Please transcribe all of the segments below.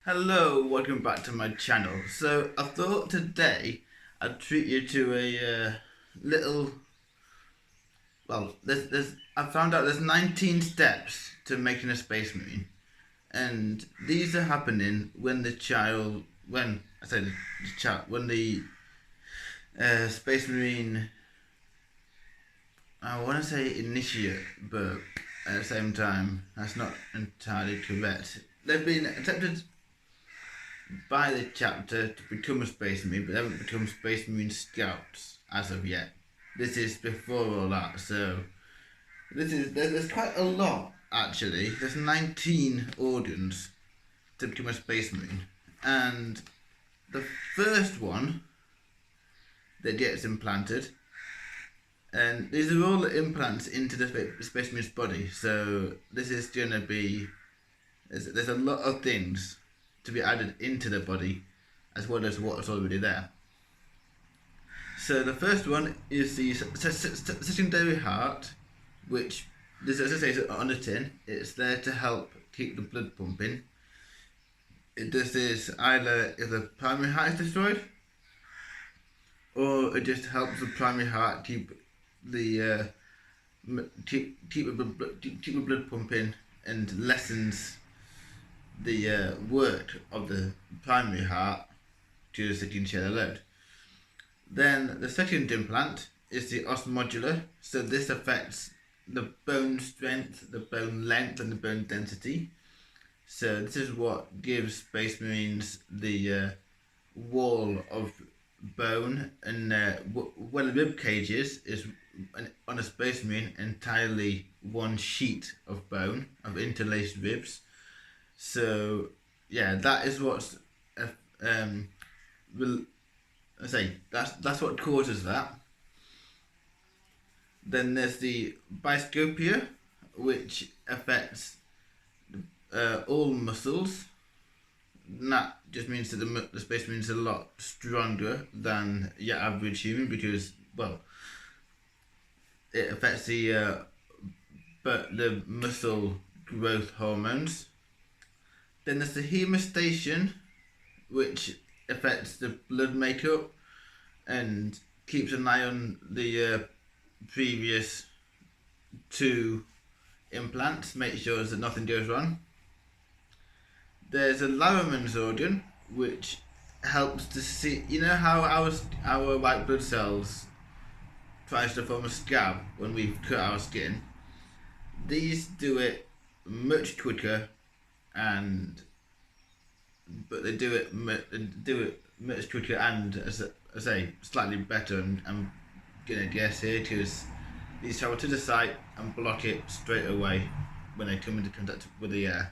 Hello, welcome back to my channel. So I thought today I'd treat you to a little. Well, I found out there's 19 steps to making a space marine, and these are happening when when I say the child, when the space marine, I want to say initiate, but at the same time that's not entirely correct. They've been attempted by the chapter to become a Space Marine, but they haven't become Space Marine Scouts as of yet. This is before all that, so there's quite a lot actually. There's 19 organs to become a Space Marine, and the first one that gets implanted, and these are all implants into the Space Marine's body. So this is gonna be there's a lot of things to be added into the body as well as what's already there. So the first one is the secondary heart, which this as I say is on the tin. It's there to help keep the blood pumping. It does this either if the primary heart is destroyed, or it just helps the primary heart keep the keep the blood pumping and lessens the work of the primary heart to so it can share the load. Then the second implant is the os modular. So this affects the bone strength, the bone length, and the bone density. So this is what gives Space Marines the wall of bone, and where the rib cage is on a Space Marine entirely one sheet of bone of interlaced ribs. So yeah, that is what's will I say that's what causes that. Then there's the biscopia, which affects all muscles. And that just means that the space marine is a lot stronger than your average human because, well, it affects the muscle growth hormones. Then there's the hemostasis, which affects the blood makeup and keeps an eye on the previous two implants, make sure that nothing goes wrong. There's a Laraman's organ, which helps to see, you know how our white blood cells tries to form a scab when we cut our skin. These do it much quicker, and but they do it much quicker and, as I say, slightly better. And I'm gonna guess here because these travel to the site and block it straight away when they come into contact with the air.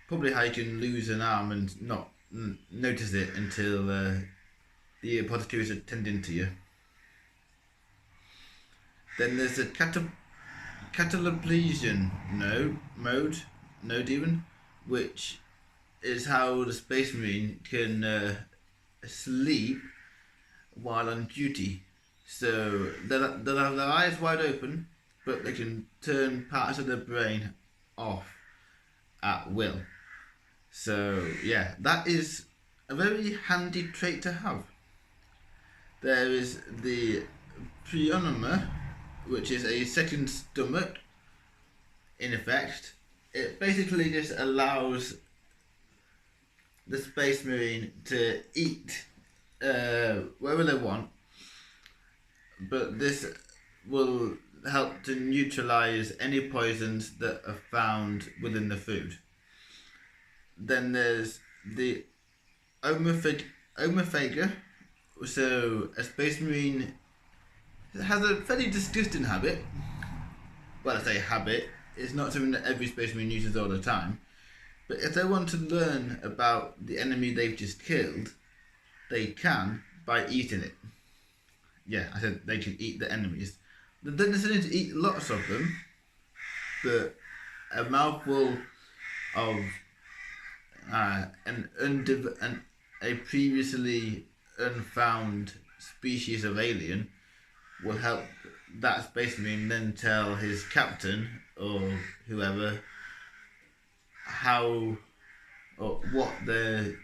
Probably how you can lose an arm and not notice it until the apothecary is attending to you. Then there's a cataleplegian mode even, which is how the Space Marine can sleep while on duty. So they'll have their eyes wide open, but they can turn parts of their brain off at will. So yeah, that is a very handy trait to have. There is the Prionoma, which is a second stomach. In effect, it basically just allows the Space Marine to eat wherever they want, but this will help to neutralize any poisons that are found within the food. Then there's the Omophaga. So a Space Marine has a fairly disgusting habit. Well, I say habit. It's not something that every Space Marine uses all the time. But if they want to learn about the enemy they've just killed, they can by eating it. Yeah, I said they can eat the enemies. They don't necessarily need to eat lots of them, but a mouthful of a previously unfound species of alien will help that Space Marine then tell his captain or whoever how or what the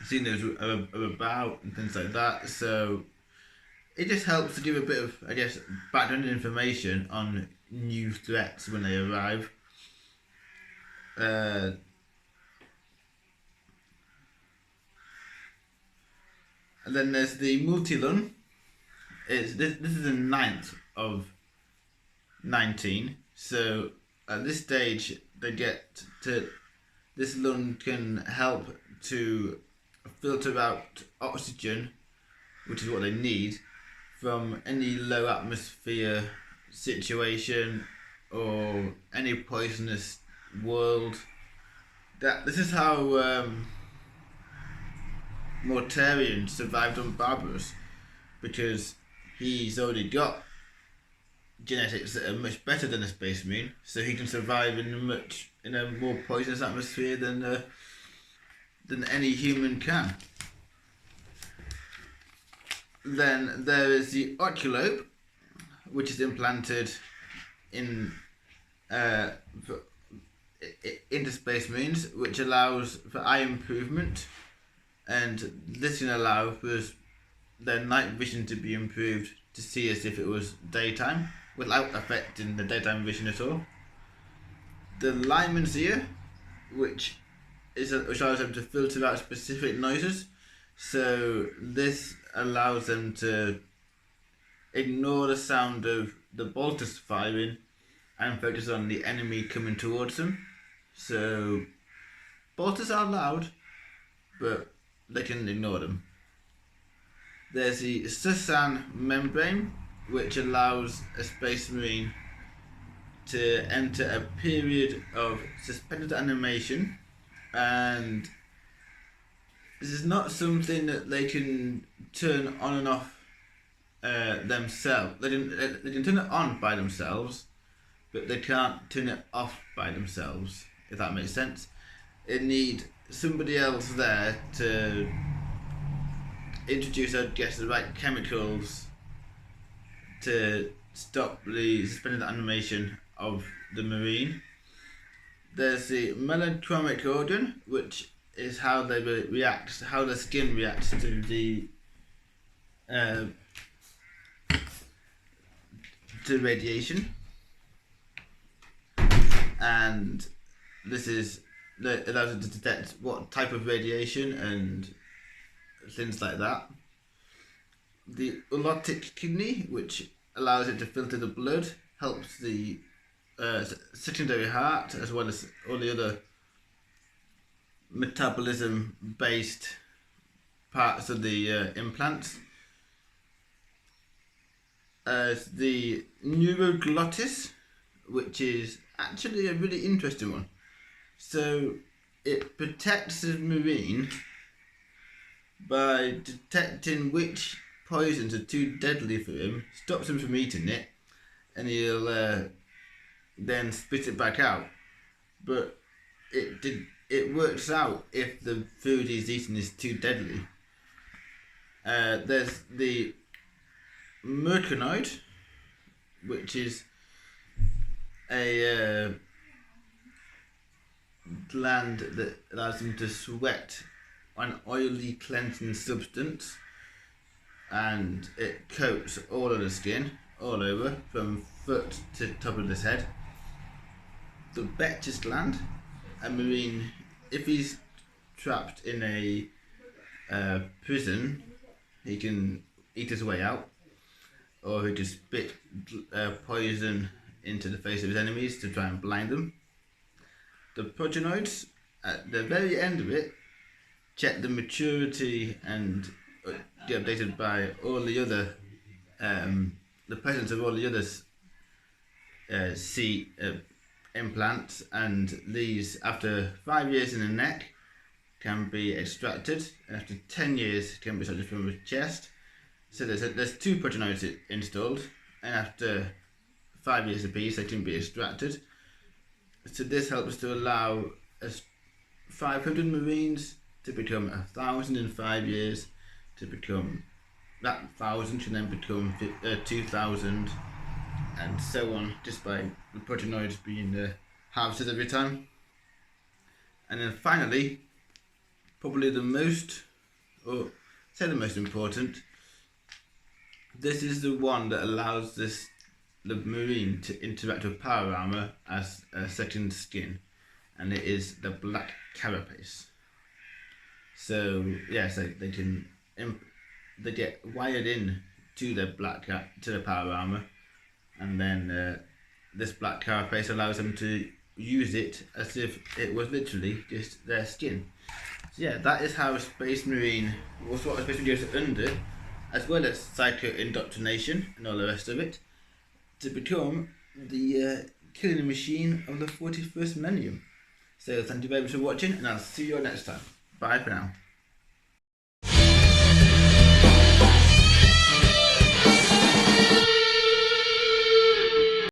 Xenos are about and things like that. So it just helps to give a bit of, I guess, background information on new threats when they arrive. And then there's the Multilun. This is the 9th of 19. So at this stage, they get to this lung can help to filter out oxygen, which is what they need, from any low atmosphere situation or any poisonous world. This is how Mortarion survived on Barbarous, because he's already got genetics that are much better than a Space Marine, so he can survive in a more poisonous atmosphere than any human can. Then there is the Oculope, which is implanted into Space Marines, which allows for eye improvement, and this can allow for their night vision to be improved to see as if it was daytime, without affecting the daytime vision at all. The Lyman's Ear, which allows them to filter out specific noises, so this allows them to ignore the sound of the bolters firing and focus on the enemy coming towards them. So bolters are loud, but they can ignore them. There's the Susan membrane, which allows a Space Marine to enter a period of suspended animation, and this is not something that they can turn on and off themselves. They can turn it on by themselves, but they can't turn it off by themselves, if that makes sense. They need somebody else there to introduce, I guess, the right chemicals to stop the suspended animation of the Marine. There's the melanchromic organ, which is how they react, how the skin reacts to the to radiation, and this allows it to detect what type of radiation and things like that. The ulotic kidney, which allows it to filter the blood, helps the secondary heart as well as all the other metabolism based parts of the implants. The neuroglottis, which is actually a really interesting one. So it protects the Marine by detecting which poisons are too deadly for him, stops him from eating it, and he'll then spit it back out. But it works out if the food he's eating is too deadly. There's the mercanoid, which is a gland that allows him to sweat an oily cleansing substance, and it coats all of the skin, all over, from foot to top of his head. The Betches gland, a Marine, if he's trapped in a prison, he can eat his way out, or he can spit poison into the face of his enemies to try and blind them. The progenoids, at the very end of it, check the maturity and get updated by all the other, the presence of all the other implants, and these, after 5 years in the neck, can be extracted, and after 10 years can be extracted from the chest. So there's 2 progenoids installed, and after 5 years apiece they can be extracted. So this helps to allow 500 Marines to become 1,000 in 5 years, to become that 1,000 can then become 2,000, and so on, just by the progenoids being harvested every time. And then finally, probably the most important, this is the one that allows the Marine to interact with power armor as a second skin, and it is the black carapace. So they get wired in to the power armor, and then this black carapace allows them to use it as if it was literally just their skin. So yeah, that is how Space Marine was what a Space Marine goes under, as well as psycho indoctrination and all the rest of it, to become the killing machine of the 41st millennium. So thank you very much for watching, and I'll see you all next time. Bye for now.